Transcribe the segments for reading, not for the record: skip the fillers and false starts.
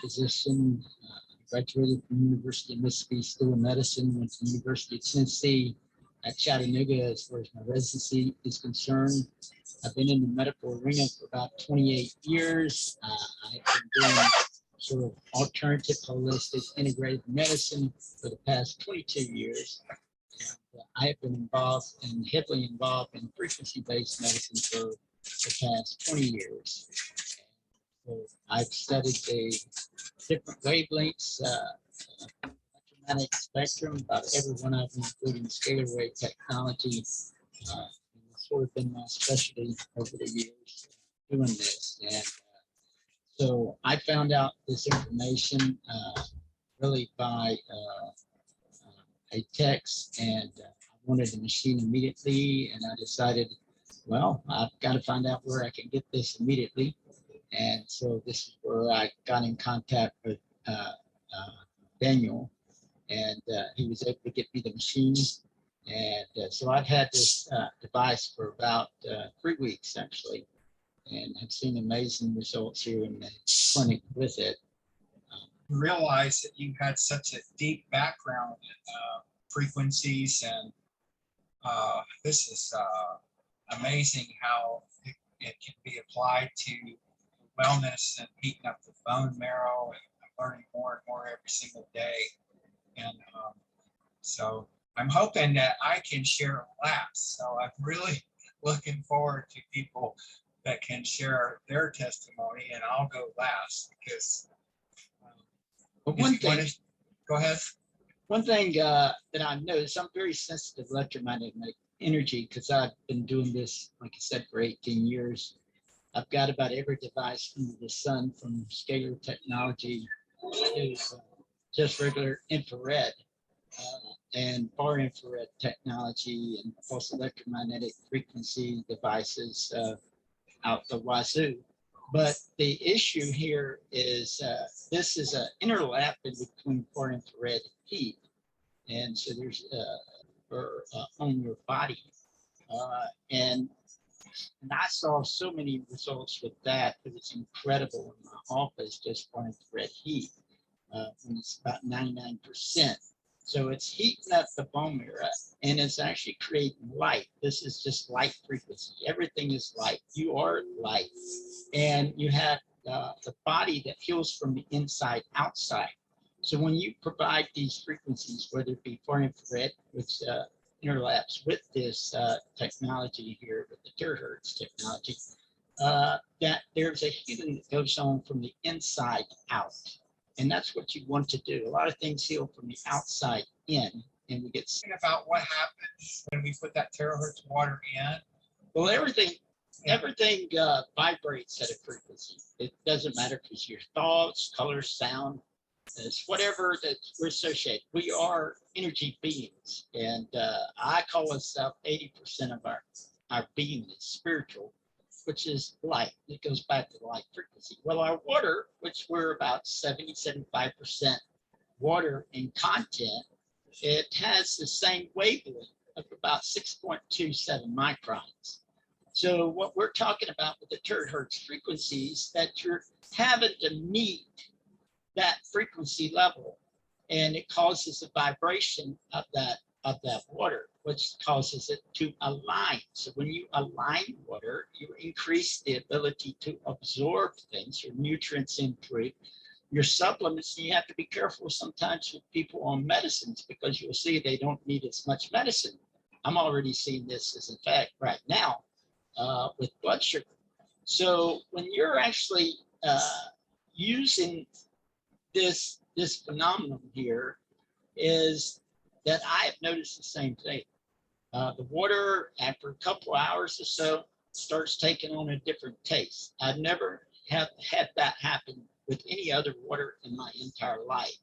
physician. Graduated from University of Mississippi School of Medicine, went to the University of Tennessee at Chattanooga as far as my residency is concerned. I've been in the medical arena for about 28 years. I've been doing sort of alternative, holistic, integrated medicine for the past 22 years. And I have been heavily involved in frequency-based medicine for the past 20 years. So I've studied the different wavelengths, electromagnetic spectrum, about every one of them, including scalar wave technology. It's sort of been my specialty over the years doing this. And so I found out this information really by a text, and I wanted the machine immediately. And I decided, well, I've got to find out where I can get this immediately. And so this is where I got in contact with Daniel, and he was able to get me the machine. And so I've had this device for about 3 weeks, actually, and have seen amazing results here in the clinic with it. Realize that you had such a deep background in frequencies, and this is amazing how it can be applied to wellness and heating up the bone marrow, and I'm learning more and more every single day. And so I'm hoping that I can share laughs. So I'm really looking forward to people that can share their testimony, and I'll go last because one thing, go ahead. One thing that I've noticed, I'm very sensitive to electromagnetic energy because I've been doing this, like I said, for 18 years. I've got about every device under the sun, from scalar technology to just regular infrared and far infrared technology, and also electromagnetic frequency devices out the wazoo. But the issue here is this is an interlapping between far infrared and heat. And so there's on your body. And I saw so many results with that. It was incredible in my office, just far infrared heat, when it's about 99%. So it's heating up the bone marrow, and it's actually creating light. This is just light frequency. Everything is light. You are light. And you have the body that heals from the inside outside. So when you provide these frequencies, whether it be far infrared, which interlaps with this technology here, with the terahertz technology, that there's a healing that goes on from the inside out. And that's what you want to do. A lot of things heal from the outside in, and we get thinking about what happens when we put that terahertz water in. Well, everything vibrates at a frequency. It doesn't matter if it's your thoughts, color, sound, it's whatever that we're associated. We are energy beings, and I call myself 80% of our being is spiritual, which is light. It goes back to the light frequency. Well, our water, which we're about 75% water in content, it has the same wavelength of about 6.27 microns. So what we're talking about with the terahertz frequencies, that you're having to meet that frequency level, and it causes a vibration of that water, which causes it to align. So when you align water, you increase the ability to absorb things. Your nutrients improve. Your supplements, you have to be careful sometimes with people on medicines, because you'll see they don't need as much medicine. I'm already seeing this as a fact right now with blood sugar. So when you're actually using this phenomenon here, is that I have noticed the same thing. The water, after a couple hours or so, starts taking on a different taste. I've never had that happen with any other water in my entire life.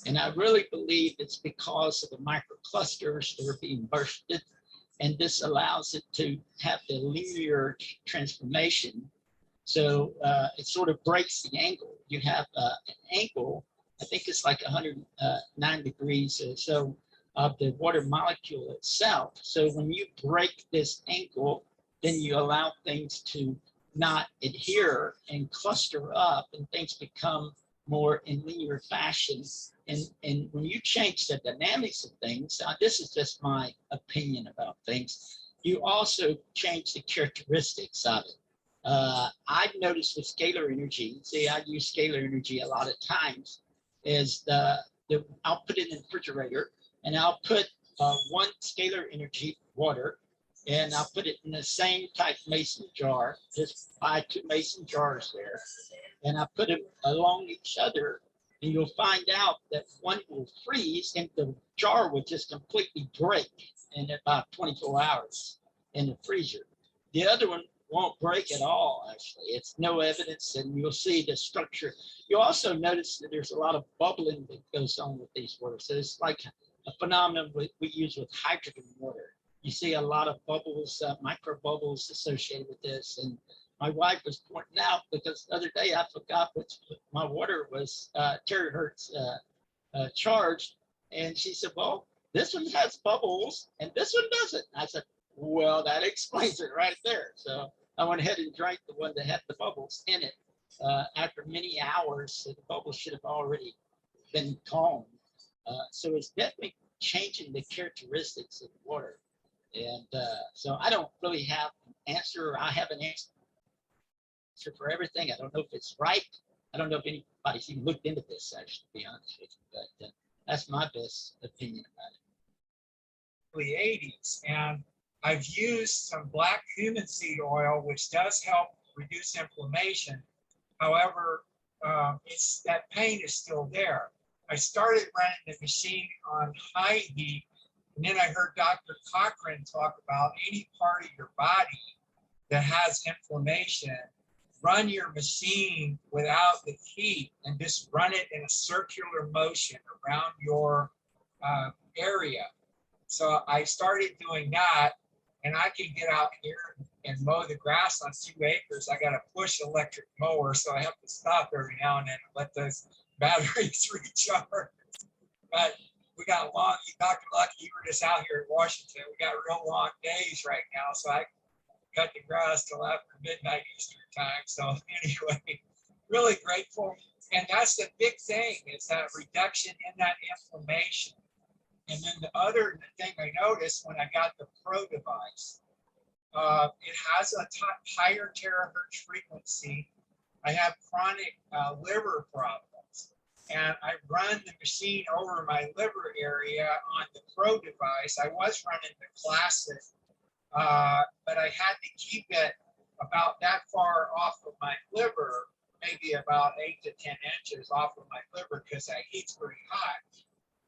And I really believe it's because of the microclusters that are being bursted, and this allows it to have the linear transformation. So it sort of breaks the angle. You have an angle, I think it's like 109 degrees or so, of the water molecule itself. So when you break this angle, then you allow things to not adhere and cluster up, and things become more in linear fashion. And when you change the dynamics of things, this is just my opinion about things, you also change the characteristics of it. I've noticed with scalar energy, see, I use scalar energy a lot of times, is I'll put it in the refrigerator and I'll put one scalar energy water and I'll put it in the same type mason jar, just buy 2 mason jars there, and I put them along each other, and you'll find out that one will freeze and the jar will just completely break in about 24 hours in the freezer. The other one won't break at all, actually. It's no evidence, and you'll see the structure. You'll also notice that there's a lot of bubbling that goes on with these waters. So it's like a phenomenon we use with hydrogen water. You see a lot of bubbles, micro bubbles associated with this. And my wife was pointing out, because the other day I forgot which my water was terahertz charged. And she said, well, this one has bubbles and this one doesn't. I said, well, that explains it right there. So I went ahead and drank the one that had the bubbles in it. After many hours, so the bubbles should have already been calmed. So it's definitely changing the characteristics of the water. And so I don't really have an answer. I have an answer for everything. I don't know if it's right. I don't know if anybody's even looked into this, actually, to be honest with you. But that's my best opinion about it. The 80s, and I've used some black cumin seed oil, which does help reduce inflammation. However, it's that pain is still there. I started running the machine on high heat, and then I heard Dr. Cochran talk about any part of your body that has inflammation, run your machine without the heat and just run it in a circular motion around your area. So I started doing that, and I can get out here and mow the grass on 2 acres. I got a push electric mower, so I have to stop every now and then and let those batteries recharge. But we got long, Dr. Lucky, you were just out here in Washington. We got real long days right now, so I cut the grass till after midnight Eastern time. So anyway, really grateful. And that's the big thing, is that reduction in that inflammation. And then the other thing I noticed when I got the Pro device, it has a higher terahertz frequency. I have chronic liver problems, and I run the machine over my liver area on the Pro device. I was running the Classic, but I had to keep it about that far off of my liver, maybe about 8 to 10 inches off of my liver, because that heat's pretty hot.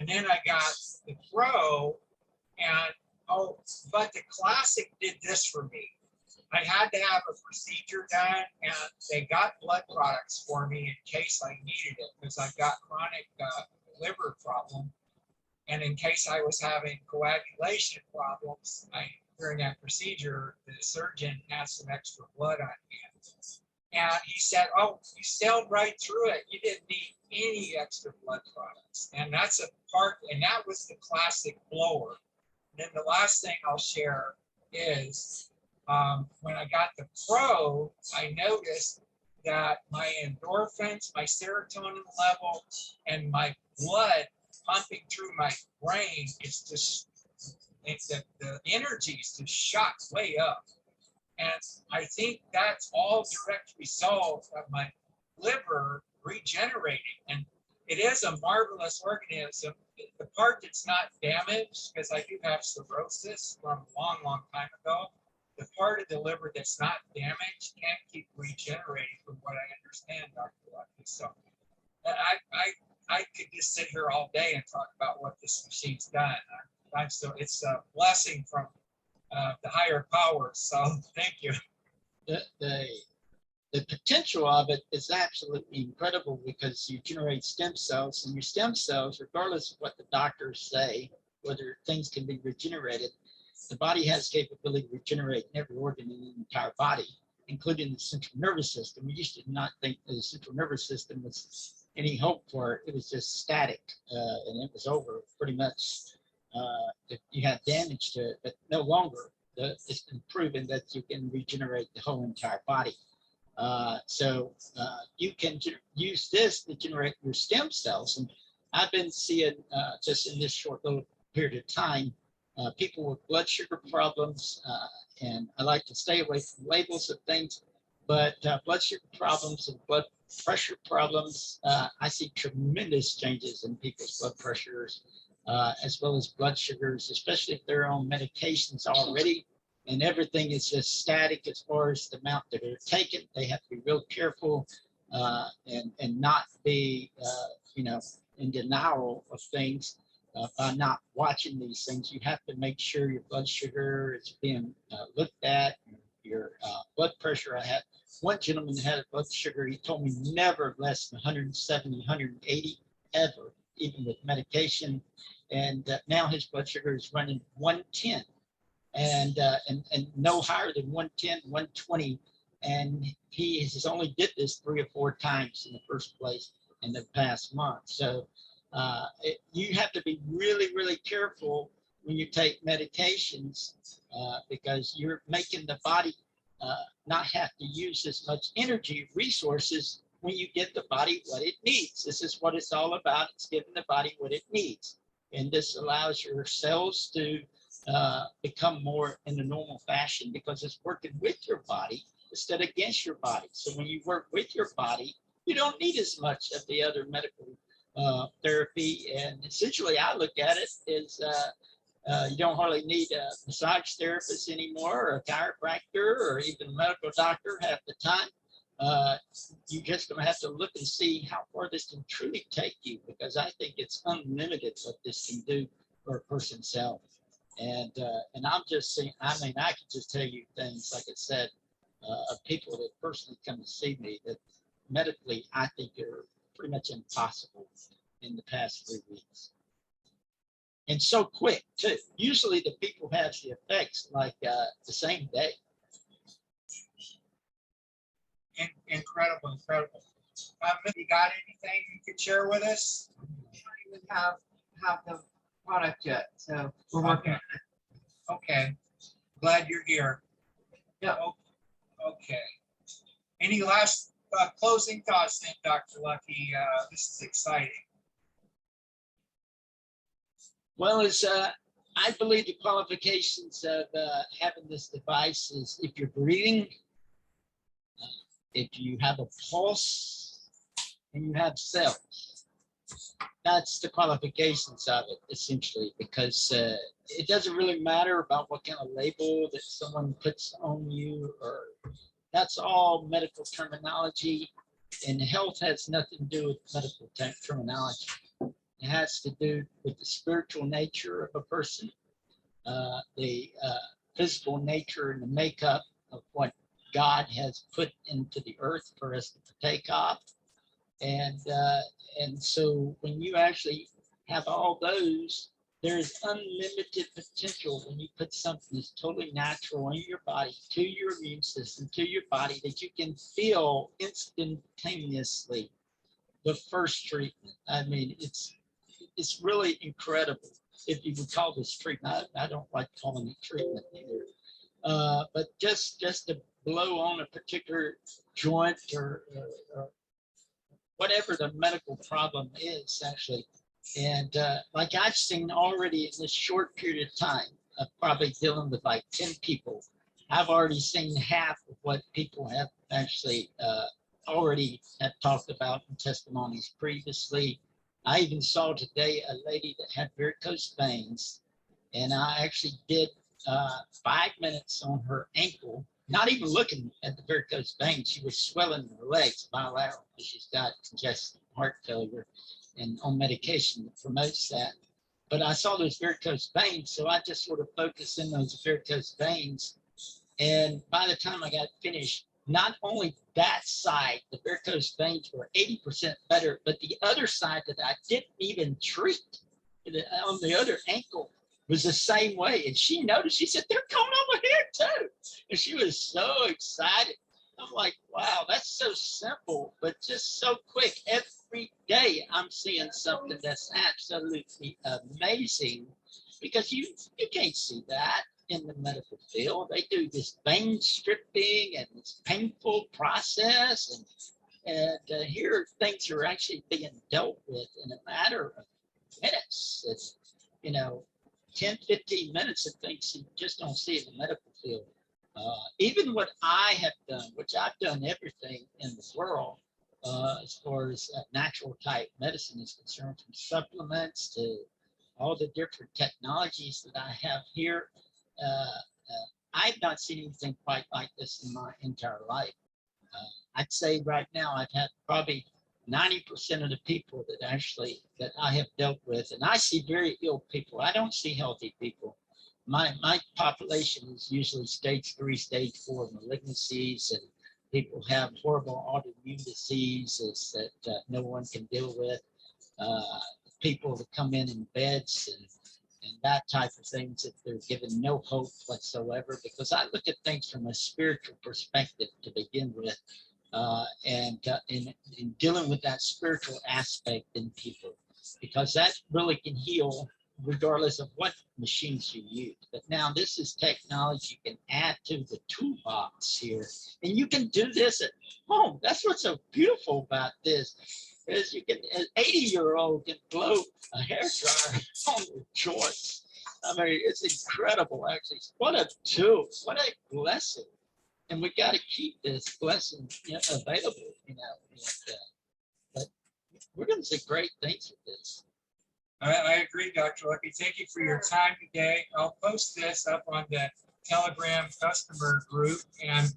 And then I got the Pro, and but the Classic did this for me. I had to have a procedure done, and they got blood products for me in case I needed it, because I've got chronic liver problem. And in case I was having coagulation problems, during that procedure, the surgeon had some extra blood on hand. And he said, oh, you sailed right through it. You didn't need any extra blood products. And that's a part, and that was the Classic blower. And then the last thing I'll share is when I got the Pro, I noticed that my endorphins, my serotonin level, and my blood pumping through my brain, the energy is just shot way up. And I think that's all direct result of my liver regenerating. And it is a marvelous organism. The part that's not damaged, because I do have cirrhosis from a long, long time ago, the part of the liver that's not damaged can't keep regenerating, from what I understand, Dr. Lucky. So I could just sit here all day and talk about what this machine's done. It's a blessing from the higher powers. So thank you. The potential of it is absolutely incredible, because you generate stem cells, and your stem cells, regardless of what the doctors say, whether things can be regenerated, the body has capability to regenerate every organ in the entire body, including the central nervous system. We used to not think the central nervous system was any hope for it. It was just static, and it was over pretty much. If you had damage to it, but no longer. It's been proven that you can regenerate the whole entire body. So you can use this to generate your stem cells. And I've been seeing just in this short little period of time, people with blood sugar problems, and I like to stay away from labels of things, but blood sugar problems and blood pressure problems, I see tremendous changes in people's blood pressures, as well as blood sugars, especially if they're on medications already and everything is just static as far as the amount that are taken. They have to be real careful and not be, in denial of things by not watching these things. You have to make sure your blood sugar is being looked at, your blood pressure. I had one gentleman that had a blood sugar. He told me never less than 170, 180 ever, even with medication. And now his blood sugar is running 110 and no higher than 110, 120. And he has only did this 3 or 4 times in the first place in the past month. So you have to be really, really careful when you take medications because you're making the body not have to use as much energy resources when you get the body what it needs. This is what it's all about. It's giving the body what it needs. And this allows your cells to become more in a normal fashion because it's working with your body instead of against your body. So when you work with your body, you don't need as much of the other medical therapy. And essentially, I look at it as you don't hardly need a massage therapist anymore, or a chiropractor, or even a medical doctor half the time. You just going to have to look and see how far this can truly take you, because I think it's unlimited what this can do for a person's health. And I'm just saying, I mean, I can just tell you things, like I said, of people that personally come to see me that medically I think are pretty much impossible in the past 3 weeks. And so quick, too. Usually the people have the effects like the same day. Incredible. You got anything you could share with us? I don't even have the product yet, so we're working on it. Okay. Glad you're here. Yeah. Okay. Any last closing thoughts then, Dr. Lucky? This is exciting. Well, I believe the qualifications of having this device is if you're breathing, if you have a pulse, and you have cells. That's the qualifications of it, essentially, because it doesn't really matter about what kind of label that someone puts on you, or that's all medical terminology, and health has nothing to do with medical terminology. It has to do with the spiritual nature of a person, the physical nature and the makeup of what God has put into the earth for us to partake of. And so when you actually have all those, there's unlimited potential when you put something that's totally natural in your body, to your immune system, to your body, that you can feel instantaneously the first treatment. I mean, it's really incredible. If you would call this treatment, I don't like calling it treatment either. But just to blow on a particular joint or whatever the medical problem is, actually. And like I've seen already in this short period of time, probably dealing with like 10 people, I've already seen half of what people have actually already have talked about in testimonies previously. I even saw today a lady that had varicose veins, and I actually did 5 minutes on her ankle, not even looking at the varicose veins. She was swelling her legs bilateral because she's got congestive heart failure and on medication that promotes that. But I saw those varicose veins, so I just sort of focused in those varicose veins. And by the time I got finished, not only that side, the varicose veins were 80% better, but the other side that I didn't even treat on the other ankle was the same way. And she noticed, she said, they're coming over here too. And she was so excited. I'm like, wow, that's so simple, but just so quick. Every day I'm seeing something that's absolutely amazing, because you can't see that in the medical field. They do this vein stripping and this painful process. And here things are actually being dealt with in a matter of minutes. It's, 10, 15 minutes of things you just don't see in the medical field. Even what I have done, which I've done everything in the world as far as natural type medicine is concerned, from supplements to all the different technologies that I have here. I've not seen anything quite like this in my entire life. I'd say right now I've had probably 90% of the people that I have dealt with, and I see very ill people. I don't see healthy people. My population is usually stage 3, stage 4 malignancies, and people have horrible autoimmune diseases that no one can deal with. People that come in beds and that type of things, that they're given no hope whatsoever, because I look at things from a spiritual perspective to begin with, and in dealing with that spiritual aspect in people, because that really can heal regardless of what machines you use. But now this is technology you can add to the toolbox here, and you can do this at home. That's what's so beautiful about this, is you can, an 80-year-old can blow a hairdryer on their joints. I mean, it's incredible, actually. What a tool, what a blessing. And we got to keep this blessing available, but we're going to see great things with this. I agree, Dr. Lucky. Thank you for your time today. I'll post this up on the Telegram customer group. And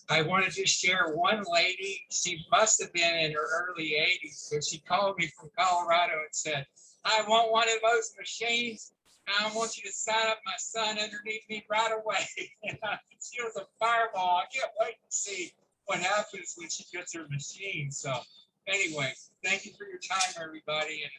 I wanted to share one lady. She must have been in her early 80s. So she called me from Colorado and said, I want one of those machines. I want you to sign up my son underneath me right away. She was a fireball. I can't wait to see what happens when she gets her machine. So anyway, thank you for your time, everybody. And